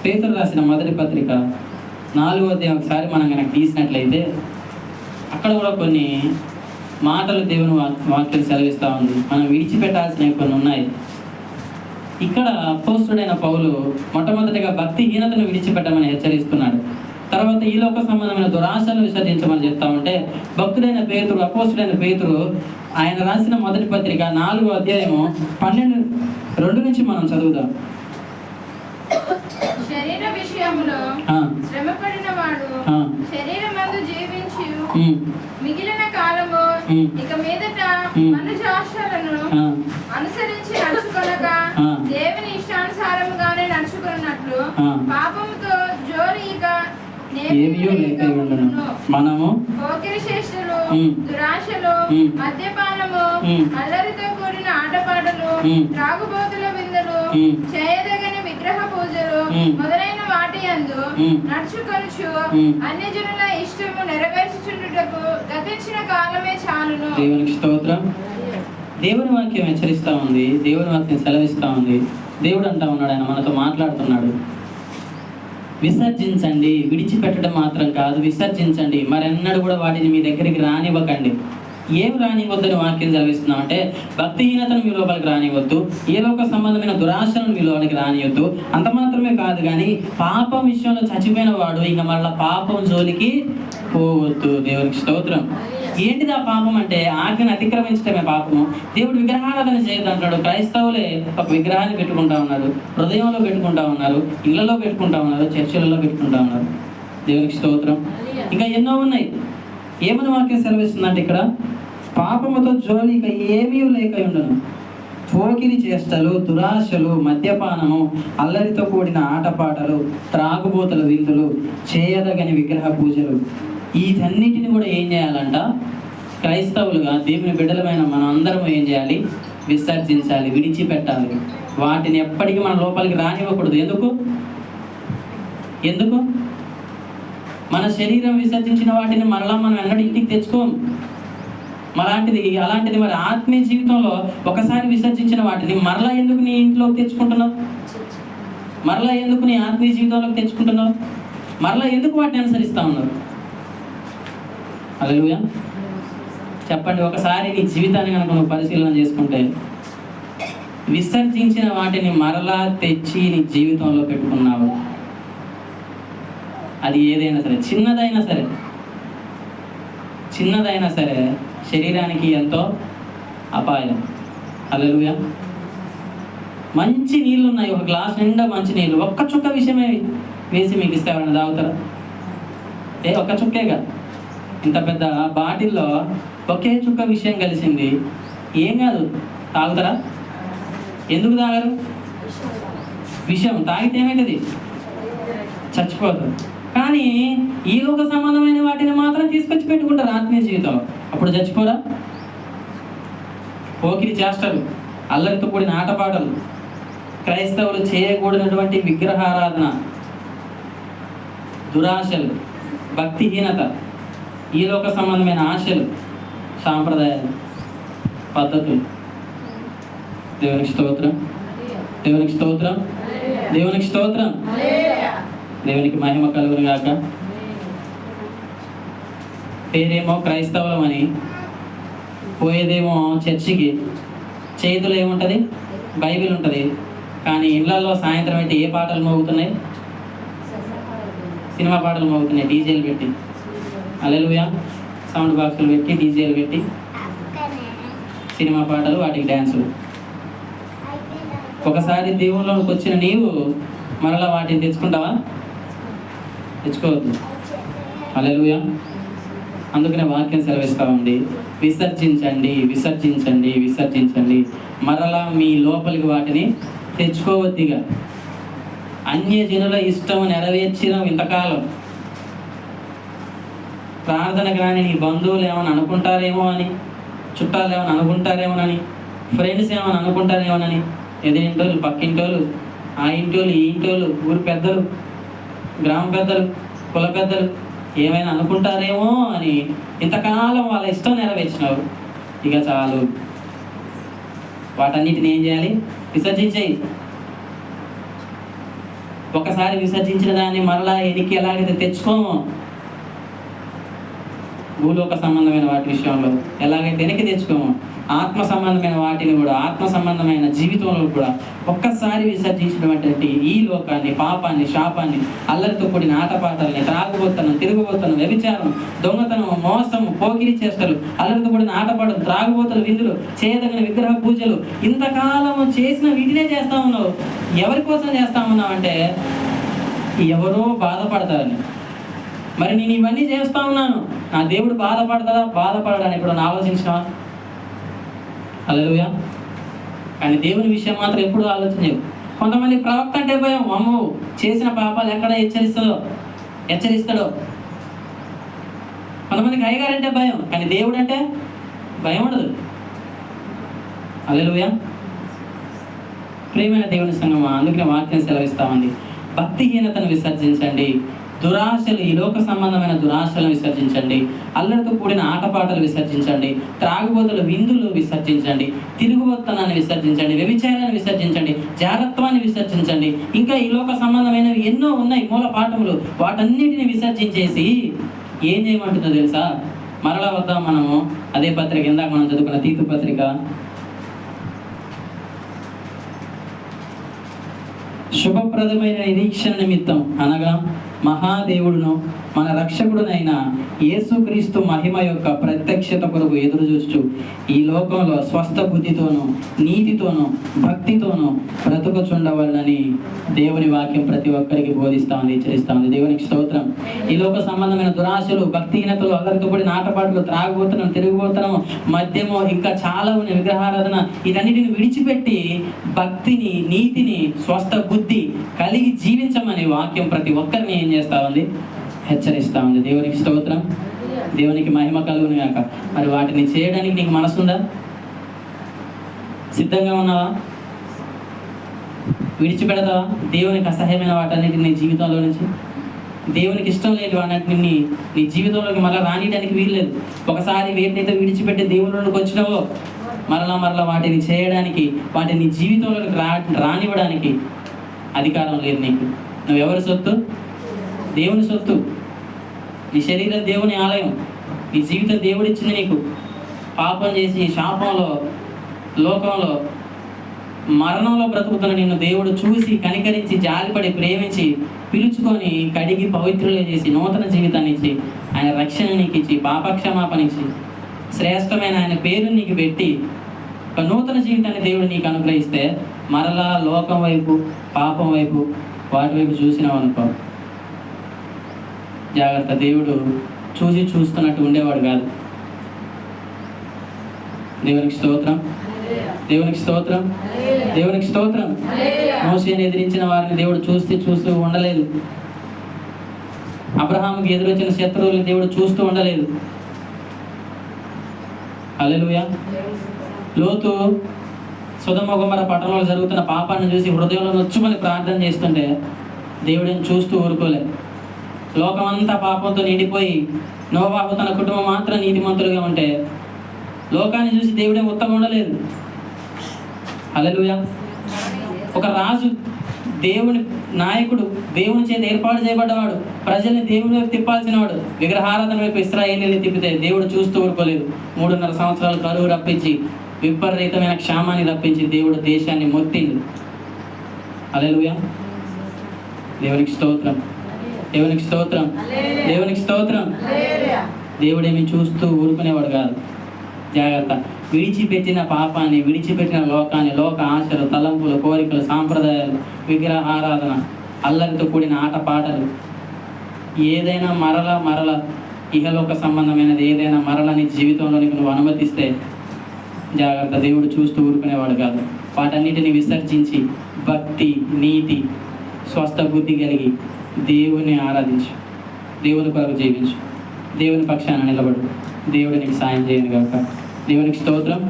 పేతురు రాసిన మొదటి పత్రిక 4వ అధ్యాయం ఒకసారి మనం కనుక తీసినట్లయితే అక్కడ కూడా కొన్ని మాటలు దేవుని వాక్యం సెలవిస్తూ ఉంది. మనం విడిచిపెట్టాల్సినవి కొన్ని ఉన్నాయి. ఇక్కడ అపోస్తుడైన పౌలు మొట్టమొదటిగా భక్తిహీనతను విడిచిపెట్టమని హెచ్చరిస్తున్నాడు. తర్వాత ఈ లోక సంబంధమైన దురాశలను విసర్జించమని చెప్తా ఉంటే భక్తుడైన పేతురు, అపోస్తుడైన పేతురు ఆయన రాసిన మొదటి పత్రిక 4వ అధ్యాయము 12 నుంచి మనం చదువుదాం. శరీర విషయములో శ్రమపడిన వాడు శరీరమందు జీవించి మిగిలిన కాలము ఇక మీదట మనుజాశాలను అనుసరించి నడుచుకొనక దేవుని ఇష్టానుసారముగానే నడుచుకున్నట్లు పాపముతో జోలిక మనము పోకిరి చేష్టలు, దురాశలు, మద్యపానము, అల్లరితో కూడిన ఆటపాటలు, త్రాగుబోతుల విందులు, చేయదగని విగ్రహ పూజలు మొదలైన వాటి యందు నడుచుకొనుచు అన్యజనుల ఇష్టము నెరవేర్చుచుండుటకు గతించిన కాలమే చాలును. దేవునికి స్తోత్రం. దేవుని వాక్యం హెచ్చరిస్తా ఉంది, దేవుని వాక్యం సెలవిస్తా ఉంది. దేవుడు అంటా ఉన్నాడు, ఆయన మనతో మాట్లాడుతున్నాడు. విసర్జించండి, విడిచిపెట్టడం మాత్రం కాదు, విసర్జించండి. మరెన్నడూ కూడా వాటిని మీ దగ్గరికి రానివ్వకండి. ఏం రానివ్వద్దని వాక్యం సెలవిస్తున్నాం అంటే భక్తిహీనతను మీ లోపలికి రానివ్వద్దు, ఏ లోక సంబంధమైన దురాశలను మీ లోపలికి రానివ్వద్దు. అంత మాత్రమే కాదు కానీ పాపం విషయంలో చచ్చిపోయిన వాడు ఇంకా మళ్ళీ పాపం జోలికి పోవద్దు. దేవునికి స్తోత్రం. ఏంటిది ఆ పాపం అంటే ఆజ్ఞను అతిక్రమించడమే పాపము. దేవుడు విగ్రహారాధన చేయదు అంటాడు. క్రైస్తవులే ఒక విగ్రహాన్ని పెట్టుకుంటా ఉన్నారు, హృదయంలో పెట్టుకుంటా ఉన్నారు, ఇళ్లలో పెట్టుకుంటా ఉన్నారు, చర్చిలలో పెట్టుకుంటా ఉన్నారు. దేవునికి స్తోత్రం. ఇంకా ఎన్నో ఉన్నాయి. ఏమని వాక్యం సెలవిస్తుందంటే ఇక్కడ పాపముతో జోలిక ఏమీ లేక ఉండను, పోకిరి చేష్టలు, దురాశలు, మద్యపానము, అల్లరితో కూడిన ఆటపాటలు, త్రాగుబోతుల విందులు, చేయదగని విగ్రహ పూజలు, వీటన్నిటిని కూడా ఏం చేయాలంట? క్రైస్తవులుగా దేవుని బిడ్డలమైన మనం అందరం ఏం చేయాలి? విసర్జించాలి, విడిచిపెట్టాలి. వాటిని ఎప్పటికీ మన లోపలికి రానివ్వకూడదు. ఎందుకు? మన శరీరం విసర్జించిన వాటిని మరలా మనం ఎన్నడూ ఇంటికి తెచ్చుకోం. అలాంటిది మరి ఆత్మీయ జీవితంలో ఒకసారి విసర్జించిన వాటిని మరలా ఎందుకు నీ ఇంట్లోకి తెచ్చుకుంటున్నావు? మరలా ఎందుకు నీ ఆత్మీయ జీవితంలోకి తెచ్చుకుంటున్నావు? మరలా ఎందుకు వాటిని అనుసరిస్తా ఉన్నారు? హల్లెలూయా. చెప్పండి, ఒకసారి నీ జీవితాన్ని కనుక నువ్వు పరిశీలన చేసుకుంటే విసర్జించిన వాటిని మరలా తెచ్చి నీ జీవితంలో పెట్టుకున్నావు. అది ఏదైనా సరే, చిన్నదైనా సరే శరీరానికి ఎంతో అపాయం. హల్లెలూయా. మంచి నీళ్ళు ఉన్నాయి, ఒక గ్లాస్ నిండా మంచి నీళ్ళు, ఒక్క చుక్క విషయమే వేసి మీకు ఇస్తే ఎవరైనా తాగుతారా? ఒక్క చుక్కేగా. ఇంత పెద్ద బాటిల్లో ఒకే చుక్క విషయం కలిసింది, ఏం కాదు, తాగుతారా? ఎందుకు తాగరు? విషయం తాగితే ఏమవుతుంది? చచ్చిపోతారు. కానీ ఈ లోక సంబంధమైన వాటిని మాత్రం తీసుకొచ్చి పెట్టుకుంటారు ఆత్మీయ జీవితంలో. అప్పుడు చచ్చిపోరా? పోకిరి చేష్టలు, అల్లరితో కూడిన ఆటపాటలు, క్రైస్తవులు చేయకూడనటువంటి విగ్రహారాధన, దురాశలు, భక్తిహీనత, ఈ లోక సంబంధమైన ఆశలు, సాంప్రదాయాలు, పద్ధతులు. దేవునికి స్తోత్రం, దేవునికి స్తోత్రం, దేవునికి స్తోత్రం. దేవునికి మహిమ కలుగును గాక. పేరేమో క్రైస్తవులమని, పోయేదేమో చర్చికి, చేతులు ఏముంటుంది? బైబిల్ ఉంటుంది. కానీ ఇళ్లలో సాయంత్రం అయితే ఏ పాటలు మోగుతున్నాయి? సినిమా పాటలు మోగుతున్నాయి, డీజేలు పెట్టి. హల్లెలూయా. సౌండ్ బాక్సులు పెట్టి, డీజేలు పెట్టి సినిమా పాటలు, వాటికి డ్యాన్సులు. ఒకసారి దేవుళ్ళలోకి వచ్చిన నీవు మరలా వాటిని తెచ్చుకుంటావా? తెచ్చుకోవద్దు. హల్లెలూయా. అందుకనే వాక్యం సెలవిస్తా ఉంది, విసర్జించండి, విసర్జించండి, విసర్జించండి. మరలా మీ లోపలికి వాటిని తెచ్చుకోవద్దిగా. అన్యజనుల ఇష్టం నెరవేర్చిన ఇంతకాలం ప్రార్థన కానీ నీ బంధువులు ఏమైనా అనుకుంటారేమో అని, చుట్టాలు ఏమైనా అనుకుంటారేమోనని, ఫ్రెండ్స్ ఏమైనా అనుకుంటారేమోనని, ఎదురింటోళ్ళు, పక్కింటోళ్ళు, ఆ ఇంటోళ్ళు, ఈ ఇంటోళ్ళు, ఊరి పెద్దలు, గ్రామ పెద్దలు, కుల పెద్దలు ఏమైనా అనుకుంటారేమో అని ఇంతకాలం వాళ్ళ ఇష్టం నెరవేర్చినావు. ఇక చాలు, వాటన్నిటిని ఏం చేయాలి? విసర్జించేయి. ఒకసారి విసర్జించిన దాన్ని మరలా ఎనికి ఎలాగైతే తెచ్చుకోమో, భూలోక సంబంధమైన వాటి విషయంలో ఎలాగైతే వెనక్కి తెచ్చుకోమో, ఆత్మ సంబంధమైన వాటిని కూడా, ఆత్మ సంబంధమైన జీవితంలో కూడా ఒక్కసారి విసర్జించినటువంటి ఈ లోకాన్ని, పాపాన్ని, శాపాన్ని, అల్లరితో కూడిన ఆటపాటల్ని, త్రాగుబోతనం, తిరుగుబోతనం, వ్యభిచారం, దొంగతనం, మోసం, పోకిరి చేష్టలు, అల్లరితో కూడిన ఆటపాటలు, త్రాగుబోతలు, విందులు, చేయదగిన విగ్రహ పూజలు, ఇంతకాలం చేసిన వీటినే చేస్తా ఉన్నావు. ఎవరి కోసం చేస్తా ఉన్నావు అంటే ఎవరో బాధపడతారని. మరి నేను ఇవన్నీ చేస్తా ఉన్నాను, నా దేవుడు బాధపడడానికి ఇప్పుడు ఆలోచించినా? హల్లెలూయా. కానీ దేవుని విషయం మాత్రం ఎప్పుడు ఆలోచించవు. కొంతమంది ప్రవక్త అంటే భయం, అమ్మో చేసిన పాపాలు ఎక్కడ హెచ్చరిస్తాడో. కొంతమందికి అయ్యగారంటే భయం, కానీ దేవుడు అంటే భయం ఉండదు. హల్లెలూయా. ప్రియమైన దేవుని సంగమా, అందుకనే వాక్యం సెలవిస్తామండి, భక్తిహీనతను విసర్జించండి, దురాశలు, ఈ లోక సంబంధమైన దురాశలను విసర్జించండి, అల్లరితో కూడిన ఆటపాటలు విసర్జించండి, త్రాగుబోతుల విందులు విసర్జించండి, తిరుగుబోతనాన్ని విసర్జించండి, వ్యభిచారాన్ని విసర్జించండి, జాగ్రత్తని విసర్జించండి, ఇంకా ఈ లోక సంబంధమైనవి ఎన్నో ఉన్నాయి మూల పాఠములు. వాటన్నిటిని విసర్జించేసి ఏం చేయమంటుందో తెలుసా? మరలా వద్దాం మనము అదే పత్రిక, ఇందాక మనం చదువుకున్న తీతు పత్రిక, శుభప్రదమైన నిరీక్షణ నిమిత్తం, అనగా మహాదేవుడును మన రక్షకుడునైన యేసుక్రీస్తు మహిమ యొక్క ప్రత్యక్షత కొరకు ఎదురు చూస్తూ ఈ లోకంలో స్వస్థ బుద్ధితోనూ నీతితోనూ భక్తితోనూ బ్రతుకుచుండవాలని దేవుని వాక్యం ప్రతి ఒక్కరికి బోధిస్తా ఉంది, హెచ్చరిస్తా ఉంది. దేవునికి స్తోత్రం. ఈ లోక సంబంధమైన దురాశలు, భక్తిహీనతలు, అల్లరితో కూడిన ఆటపాటలు, త్రాగుబోతనం, తిరుగుబోతనం, మద్యము, ఇంకా చాలా ఉన్నాయి, విగ్రహారాధన, ఇదన్నిటిని విడిచిపెట్టి భక్తిని, నీతిని, స్వస్థ బుద్ధి కలిగి జీవించమని వాక్యం ప్రతి ఒక్కరిని ఏం చేస్తా ఉంది? హెచ్చరిస్తా ఉంది. దేవునికి స్తోత్రం, దేవునికి మహిమ కలుగును గాక. మరి వాటిని చేయడానికి నీకు మనసు ఉందా? సిద్ధంగా ఉన్నావా? విడిచిపెడతావా దేవునికి అసహ్యమైన వాటన్నిటిని నీ జీవితంలో నుంచి? దేవునికి ఇష్టం లేని వాటన్నిటిని నీ జీవితంలోకి మళ్ళీ రానియడానికి వీల్లేదు. ఒకసారి వేటినైతే విడిచిపెట్టి దేవుళ్ళకి వచ్చినావో మరలా వాటిని చేయడానికి, వాటిని నీ జీవితంలోకి రానివ్వడానికి అధికారం లేదు నీకు. నువ్వెవరి సొత్తు? దేవుని సొత్తు. నీ శరీరం దేవుని ఆలయం, నీ జీవితం దేవుడిచ్చింది నీకు. పాపం చేసి శాపంలో, లోకంలో, మరణంలో బ్రతుకుతున్న నిన్ను దేవుడు చూసి కనికరించి, జాలిపడి, ప్రేమించి, పిలుచుకొని, కడిగి, పవిత్రులు చేసి, నూతన జీవితాన్ని ఇచ్చి, ఆయన రక్షణ నీకు ఇచ్చి, పాపక్షమాపణ ఇచ్చి, శ్రేష్టమైన ఆయన పేరు నీకు పెట్టి ఒక నూతన జీవితాన్ని దేవుడు నీకు అనుగ్రహిస్తే మరలా లోకం వైపు, పాపం వైపు, వాటి వైపు చూసినావు అనుకో, జాగ్రత్త. దేవుడు చూస్తున్నట్టు ఉండేవాడు కాదు. దేవునికి స్తోత్రం, దేవునికి స్తోత్రం, దేవునికి స్తోత్రం. మోషేని ఎదిరించిన వారిని దేవుడు చూస్తూ ఉండలేదు. అబ్రహాముకి ఎదురొచ్చిన శత్రువుల్ని దేవుడు చూస్తూ ఉండలేదు. హల్లెలూయా. లోతు సొదొమ గొమొర్రా పట్టణంలో జరుగుతున్న పాపాన్ని చూసి హృదయంలో నొచ్చుకొని ప్రార్థన చేస్తుంటే దేవుడిని చూస్తూ ఊరుకోలేదు. లోకమంతా పాపంతో నిండిపోయి నోవాహు తన కుటుంబం మాత్రం నీతిమంతులుగా ఉంటే లోకాన్ని చూసి దేవుడే ఉత్తమంగా ఉండలేదు. హల్లెలూయా. ఒక రాజు, దేవుని నాయకుడు, దేవుని చేత ఏర్పాటు చేయబడ్డవాడు, ప్రజల్ని దేవుని వైపు తిప్పాల్సిన వాడు, విగ్రహారాధన వైపు ఇశ్రాయేలీని తిప్పితే దేవుడు చూస్తూ ఊరుకోలేదు. 3.5 సంవత్సరాలు కరువు రప్పించి, విపరీతమైన క్షామాన్ని రప్పించి దేవుడు దేశాన్ని మొత్తిండు. హల్లెలూయా. దేవునికి స్తోత్రం, దేవునికి స్తోత్రం, దేవునికి స్తోత్రం. దేవుడేమి చూస్తూ ఊరుకునేవాడు కాదు. జాగ్రత్త. విడిచిపెట్టిన పాపాన్ని, విడిచిపెట్టిన లోకాన్ని, లోక ఆశలు, తలంపులు, కోరికలు, సాంప్రదాయాలు, విగ్రహారాధన, అల్లరితో కూడిన ఆటపాటలు, ఏదైనా మరల ఇహలోక సంబంధమైనది ఏదైనా మరలని జీవితంలోనికి నువ్వు అనుమతిస్తే జాగ్రత్త. దేవుడు చూస్తూ ఊరుకునేవాడు కాదు. వాటన్నిటిని విసర్జించి భక్తి, నీతి, స్వస్థ బుద్ధి కలిగి దేవుని ఆరాధించు, దేవుని కొరకు జీవించు, దేవుని పక్షాన నిలబడు. దేవుడు నీకు సాయం చేయను గాక. దేవునికి స్తోత్రం.